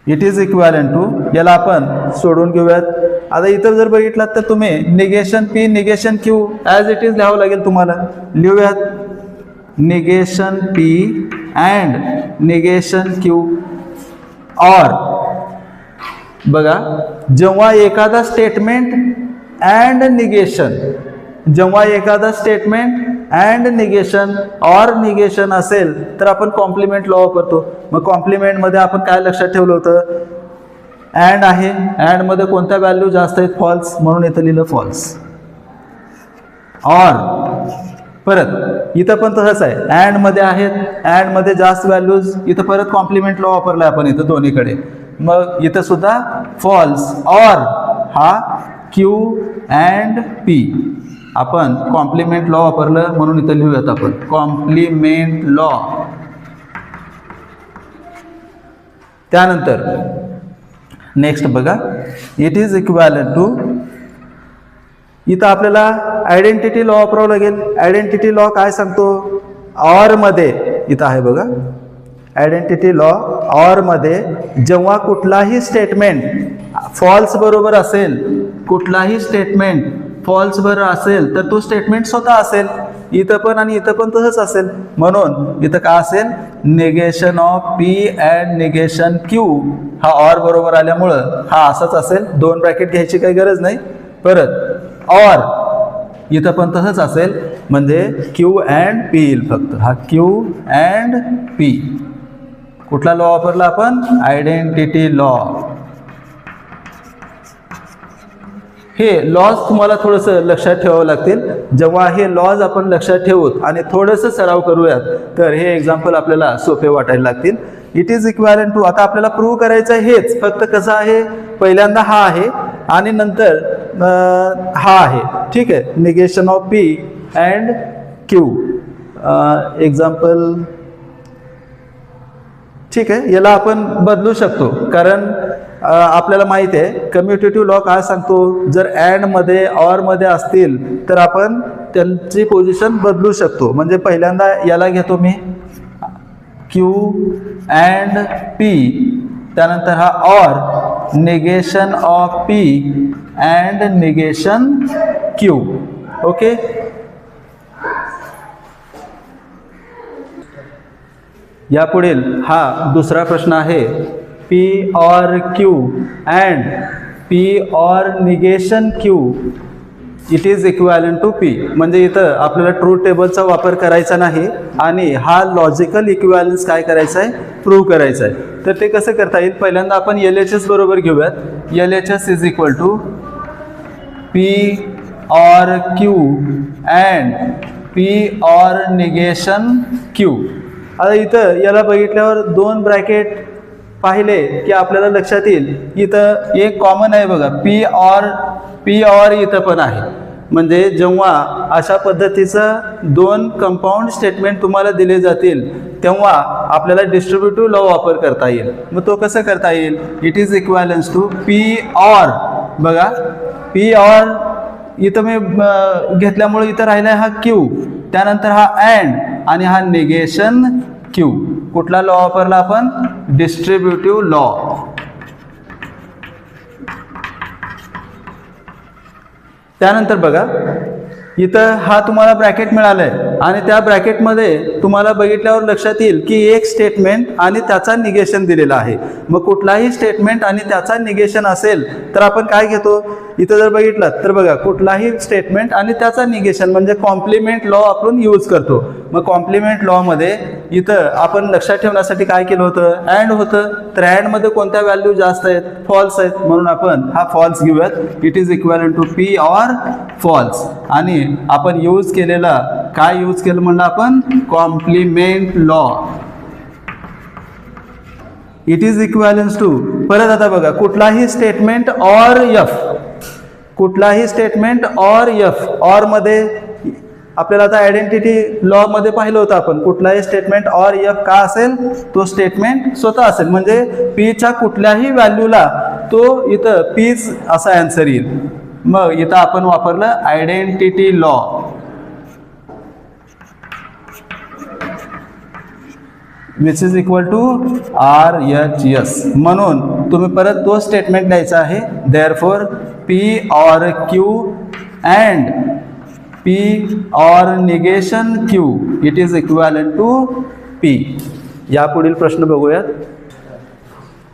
It is equivalent to, याला आपण सोडून घेऊयात. आता इतर जर बघितलात तर तुम्ही negation P negation Q as it is लिहावं लागेल तुम्हाला. लिहूयात negation P and negation Q. और बघा जेव्हा एखादा स्टेटमेंट अँड निगेशन, जेव्हा एखादा स्टेटमेंट अँड निगेशन और निगेशन असेल तर आपण कॉम्प्लिमेंट लॉ वापरतो. मग कॉम्प्लिमेंट मध्ये आपण काय लक्षात ठेवलं होतं, अँड आहे, अँड मध्ये कोणत्या व्हॅल्यू जास्त आहेत, फॉल्स, म्हणून इथं लिहिलं फॉल्स. और परत इथं पण तसंच आहे, अँड मध्ये आहेत, अँड मध्ये जास्त व्हॅल्यूज, इथं परत कॉम्प्लिमेंट लॉ वापरलाय आपण इथं दोन्हीकडे. मग इथं सुद्धा फॉल्स. और हा Q अँड P, आपण कॉम्प्लिमेंट लॉ वापरलं म्हणून इथं लिहूयात आपण कॉम्प्लिमेंट लॉ. त्यानंतर नेक्स्ट बघा, इट इज इक्विव्हॅलंट टू, इथं आपल्याला आयडेंटिटी लॉ वापरावं लागेल. आयडेंटिटी लॉ काय सांगतो, ऑर मध्ये इथं आहे बघा, आयडेंटिटी लॉ ऑर मध्ये जेव्हा कुठलाही स्टेटमेंट फॉल्स बरोबर असेल, कुठलाही स्टेटमेंट फॉल्स बरोबर असेल तर तो स्टेटमेंट स्वतः असेल. इथं पण आणि इथं पण तसंच असेल. म्हणून इथं काय असेल, negation of P and negation Q, हा ऑर बरोबर आल्यामुळं हा असाच असेल. 2 ब्रॅकेट घ्यायची काही गरज नाही. परत ऑर इथं पण तसंच असेल, म्हणजे क्यू अँड पी येईल फक्त. हा क्यू अँड पी. कुठला लॉ वापरला आपण, आयडेंटिटी लॉ. हे लॉज तुम्हाला थोडंसं लक्षात ठेवावं लागतील. जेव्हा हे लॉज आपण लक्षात ठेवूत आणि थोडंसं सराव करूयात तर हे एक्झाम्पल आपल्याला सोपे वाटायला लागतील. इट इज इक्विव्हॅलंट टू, आता आपल्याला प्रूव्ह करायचं आहे हेच, फक्त कसं आहे, पहिल्यांदा हा आहे आणि नंतर हा आहे. ठीक आहे, negation of P and Q. Example ठीक आहे, याला आपण बदलू शकतो कारण आपल्याला माहिती आहे कम्युटेटिव्ह लॉ काय सांगतो, जर अँड मध्ये ऑर मध्ये असतील तर आपण त्यांची पोझिशन बदलू शकतो. म्हणजे पहिल्यांदा याला घेतो मी क्यू अँड पी, त्यानंतर हा or negation of P and negation Q. Okay, यापुढील हा दुसरा प्रश्न आहे, P or Q and P or negation Q it is equivalent to P. म्हणजे इथं आपल्याला ट्रूथ टेबलचा वापर करायचा नाही आणि हा लॉजिकल इक्विव्हॅलन्स काय करायचा आहे, प्रूव्ह करायचा आहे. तर ते कसं करता येईल, पहिल्यांदा आपण LHS बरोबर घेऊयात. LHS is equal to P or Q and P or negation Q. आता इथं याला बघितल्यावर 2 ब्रॅकेट पाहिले की आपल्याला लक्षात येईल, इथं एक कॉमन आहे बघा, पी ऑर इथं पण आहे. म्हणजे जेव्हा अशा पद्धतीचं 2 कंपाऊंड स्टेटमेंट तुम्हाला दिले जातील तेव्हा आपल्याला डिस्ट्रीब्युटिव्ह लॉ वापर करता येईल. मग तो कसं करता येईल, it is equivalence to P or, बघा पी ऑर इथं मी घेतल्यामुळे इथं राहिला हा क्यू, त्यानंतर हा अँड आणि हा निगेशन क्यू. कुठला लॉ वापरला आपण, डिस्ट्रीब्युटिव्ह लॉ. त्यानंतर बघा इथं हा तुम्हाला ब्रॅकेट मिळालाय आणि त्या ब्रॅकेटमध्ये तुम्हाला बघितल्यावर लक्षात येईल की एक स्टेटमेंट आणि त्याचा निगेशन दिलेला आहे. मग कुठलाही स्टेटमेंट आणि त्याचा निगेशन असेल तर आपण काय घेतो, इथं जर बघितलं तर बघा कुठलाही स्टेटमेंट आणि त्याचा निगेशन म्हणजे कॉम्प्लिमेंट लॉ आपण यूज करतो. मग कॉम्प्लिमेंट लॉमध्ये इथं आपण लक्षात ठेवण्यासाठी काय केलं होतं, अँड होतं. तर अँडमध्ये कोणत्या व्हॅल्यू जास्त आहेत, फॉल्स आहेत, म्हणून आपण हा फॉल्स घेऊयात. It is equivalent to P or false. आणि आपण यूज केलेला काय यूज केलं म्हणलं आपण, complement law. It is equivalence to, परत आता बघा कुठलाही स्टेटमेंट ऑर एफ, कुठलाही स्टेटमेंट ऑर एफ. ऑर मध्ये आपल्याला आता आयडेंटिटी लॉ मध्ये पाहिलं होतं आपण, कुठलाही स्टेटमेंट ऑर एफ का असेल, तो स्टेटमेंट स्वतः असेल. म्हणजे पीच्या कुठल्याही व्हॅल्यूला तो इथं पीच असा आन्सर येईल. मग इथं आपण वापरलं identity law. Which is equal to RHS. म्हणून तुम्ही परत तो स्टेटमेंट द्यायचा आहे, therefore P or Q and P or negation Q it is equivalent to P. यापुढील प्रश्न बघूयात.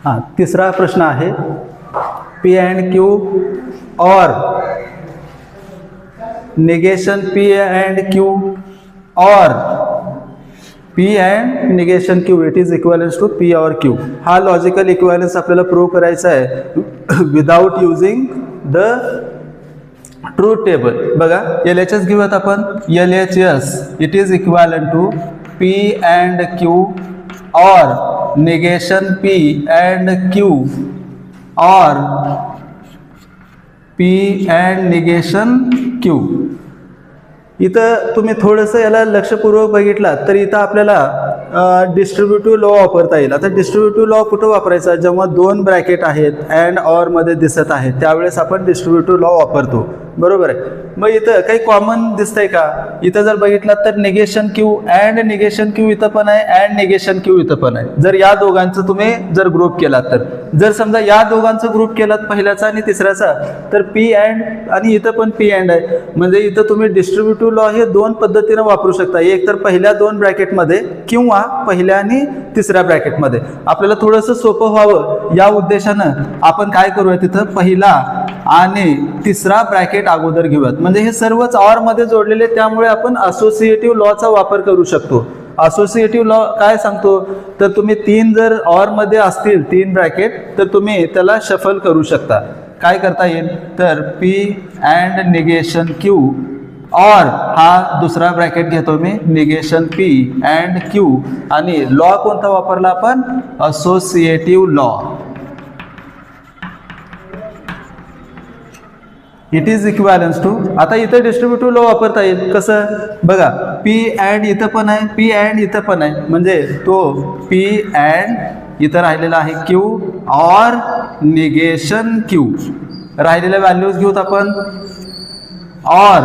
हां, तिसरा प्रश्न आहे, P and Q or negation P and Q or P and negation Q it is equivalence to P or Q. हा logical equivalence आपल्याला prove करायचा आहे without using the truth table. बघा LHS घेऊयात आपण. LHS it is equivalent to P and Q or negation P and Q or P and negation Q. इथं तुम्ही थोडंसं याला लक्षपूर्वक बघितलात तर इथं आपल्याला डिस्ट्रीब्युटिव्ह लॉ वापरता येईल. आता डिस्ट्रीब्युटिव्ह लॉ कुठं वापरायचा? जेव्हा दोन ब्रॅकेट आहेत अँड ऑर मध्ये दिसत आहेत त्यावेळेस आपण डिस्ट्रीब्युटिव्ह लॉ वापरतो, बरोबर आहे. मग इथं काही कॉमन दिसतंय का? इथं जर बघितलं तर negation Q and negation Q इथं पण आहे, अँड निगेशन क्यू इथं पण आहे. जर या दोघांचं तुम्ही जर ग्रुप केलात तर, जर समजा या दोघांचं ग्रुप केलात पहिल्याचा आणि तिसऱ्याचा, तर पी अँड आणि इथं पण पी अँड आहे. म्हणजे इथं तुम्ही डिस्ट्रीब्युटिव्ह लॉ हे दोन पद्धतीने वापरू शकता, एक तर पहिल्या दोन ब्रॅकेटमध्ये किंवा पहिल्या आणि तिसऱ्या ब्रॅकेटमध्ये. आपल्याला थोडंसं सोपं व्हावं या उद्देशानं आपण काय करूया, तिथं पहिला आणि तिसरा ब्रॅकेट अगोदर घेऊयात. म्हणजे हे सर्वच ऑर मध्ये जोडलेले, त्यामुळे आपण असोसिएटिव्ह लॉचा वापर करू शकतो. असोसिएटिव्ह लॉ काय सांगतो, तर तुम्ही तीन जर ऑर मध्ये असतील तीन ब्रॅकेट, तर तुम्ही त्याला शफल करू शकता. काय करता येईल, तर P and negation Q, or हा दुसरा ब्रॅकेट घेतो मी, निगेशन पी अँड क्यू, आणि लॉ कोणता वापरला आपण, associative law. It is equivalence to, आता इथं डिस्ट्रीब्युटिव्ह लॉ वापरता येईल. कसं बघा, पी अँड इथं पण आहे, पी अँड इथं पण आहे, म्हणजे तो पी अँड इथं राहिलेला आहे क्यू, ऑर निगेशन क्यू. राहिलेल्या व्हॅल्यूज घेऊत आपण, or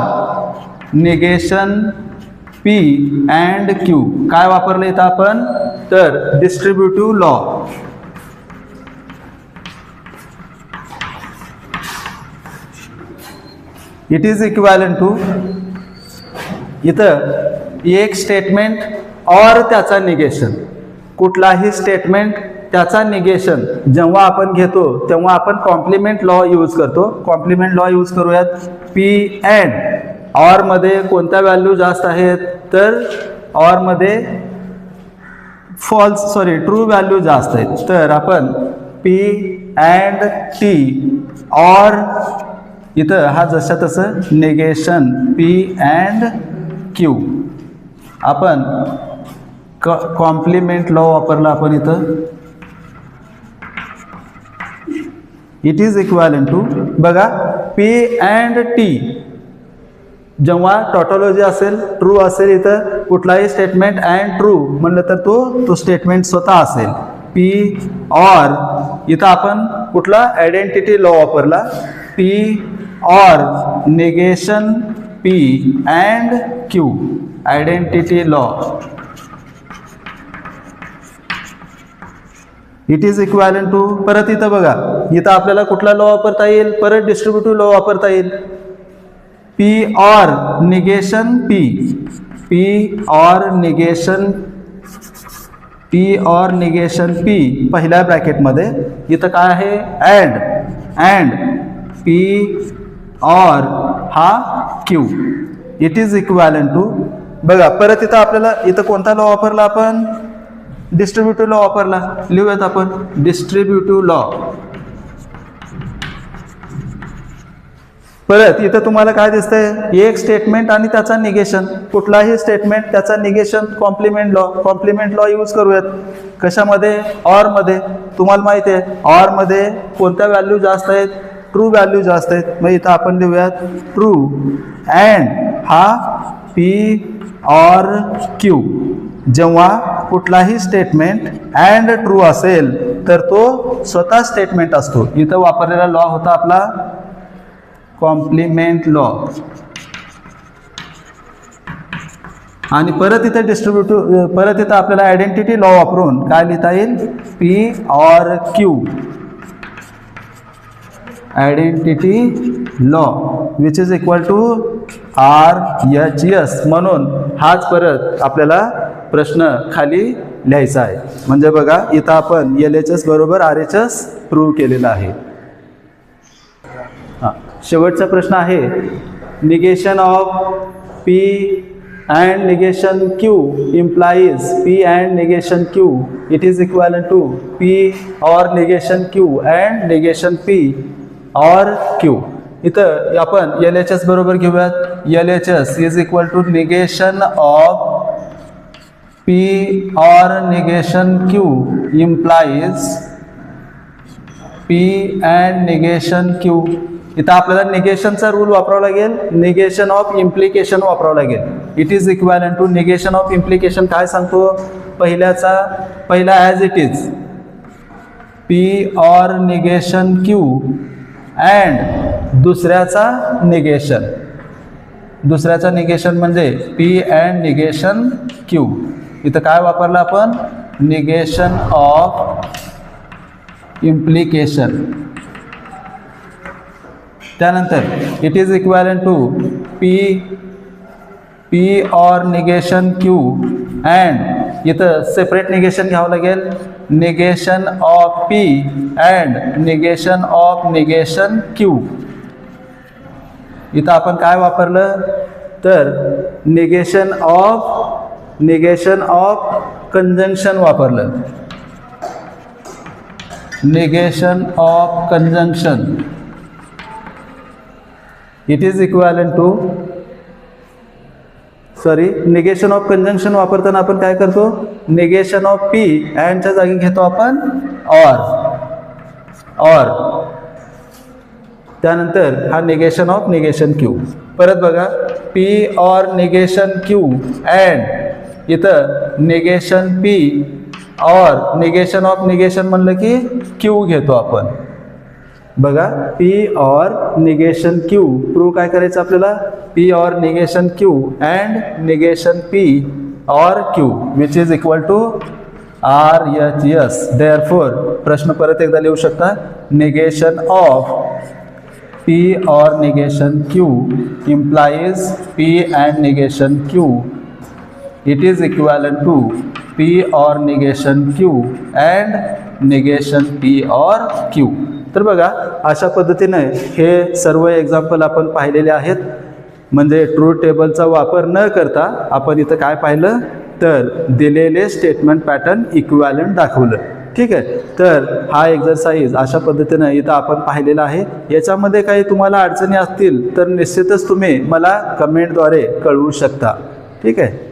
negation P and Q. काय वापरलं इथं आपण, तर distributive law. It is equivalent to, इथं एक स्टेटमेंट और त्याचा निगेशन, कुठलाही स्टेटमेंट त्याचा निगेशन जेव्हा आपण घेतो तेव्हा आपण कॉम्प्लिमेंट लॉ यूज करतो. कॉम्प्लिमेंट लॉ यूज करूयात. पी अँड ऑर मध्ये कोणत्या व्हॅल्यू जास्त आहेत, तर ऑर मध्ये ट्रू व्हॅल्यू जास्त आहेत. तर आपण पी अँड टी, ऑर इथं हा जशा तसं निगेशन पी अँड क्यू, आपण कॉम्प्लिमेंट लॉ वापरला आपण इथं. इट इज इक्विव्हॅलंट टू, बघा, पी अँड टी जेव्हा टॉटॉलॉजी असेल, ट्रू असेल, इथं कुठलाही स्टेटमेंट अँड ट्रू म्हणलं तर तो स्टेटमेंट स्वतः असेल. पी ऑर इथं आपण कुठला आयडेंटिटी लॉ वापरला, P or negation P and Q, identity law. It is equivalent to, परत इथं बघा, इथं आपल्याला कुठला लॉ वापरता येईल, परत डिस्ट्रीब्युटिव्ह लॉ वापरता येईल. P or negation P, P or negation P पहिल्या ब्रॅकेटमध्ये, इथं काय आहे, अँड पी ऑर हा Q. It is equivalent to, बघा परत इथं आपल्याला इथं कोणता लॉ वापरला आपण, डिस्ट्रीब्युटिव्ह लॉ वापरला. लिहूयात आपण डिस्ट्रीब्युटिव्ह लॉ. परत इथं तुम्हाला काय दिसतंय, एक स्टेटमेंट आणि त्याचा निगेशन, कुठलाही स्टेटमेंट त्याचा negation, complement law. Complement law use करूयात कशामध्ये, ऑर मध्ये. तुम्हाला माहिती आहे ऑर मध्ये कोणत्या व्हॅल्यू जास्त आहेत, ट्रू व्हॅल्यू जास्त आहेत. मग इथं आपण लिहूयात ट्रू अँड हा पी ऑर क्यू. जेव्हा कुठलाही स्टेटमेंट अँड ट्रू असेल तर तो स्वतः स्टेटमेंट असतो. इथं वापरलेला लॉ होता आपला कॉम्प्लिमेंट लॉ. आणि परत इथं डिस्ट्रीब्युटिव्ह, परत इथं आपल्याला आयडेंटिटी लॉ वापरून काय लिहिता येईल, P or Q, identity law which is equal to RHS. म्हणून हाच परत आपल्याला प्रश्न खाली लिहायचा आहे. म्हणजे बघा इथं आपण LHS बरोबर RHS प्रूव्ह केलेला आहे. शेवटचा प्रश्न आहे, negation of P and negation Q implies P and negation Q. It is equivalent to P or negation Q and negation P or Q. इथं आपण LHS बरोबर घेऊयात. LHS is equal to negation of P or negation Q implies P and negation Q. इथं आपल्याला निगेशनचा rule वापरावा लागेल, negation of implication वापरावं लागेल. It is equivalent to negation of implication काय सांगतो, पहिला as it is P or negation Q and दुसऱ्याचा निगेशन म्हणजे P अँड निगेशन Q. इथं काय वापरलं आपण? Negation of implication. त्यानंतर it is equivalent to P or negation Q and इथं सेपरेट निगेशन घ्यावं लागेल, negation of P and negation of negation Q. इथं आपण काय वापरलं तर निगेशन ऑफ कंजंक्शन वापरलं. Negation of conjunction it is equivalent to negation of conjunction वापरताना आपण काय करतो? निगेशन ऑफ P अँडच्या जागी घेतो आपण ऑर. त्यानंतर हा निगेशन ऑफ निगेशन Q. परत बघा, P or negation Q and इथं negation P or negation of negation म्हणलं की Q घेतो आपण. बघा, P or negation Q prove काय करायचं आपल्याला? P or negation Q and negation P or Q which is equal to RHS. Therefore प्रश्न परत एकदा लिहू शकता, negation of P or negation Q implies P and negation Q. It is equivalent to P or negation Q and negation P or Q. तर बघा, अशा पद्धतीने हे सर्व एक्झाम्पल आपण पाहिलेले आहेत. म्हणजे ट्रूथ टेबलचा वापर न करता आपण इथं काय पाहिलं तर दिलेले स्टेटमेंट पॅटर्न इक्विव्हॅलंट दाखवलं. ठीक आहे. तर हा एक्झरसाइज अशा पद्धतीनं इथं आपण पाहिलेला आहे. याच्यामध्ये काही तुम्हाला अडचणी असतील तर निश्चितच तुम्ही मला कमेंटद्वारे कळवू शकता. ठीक आहे.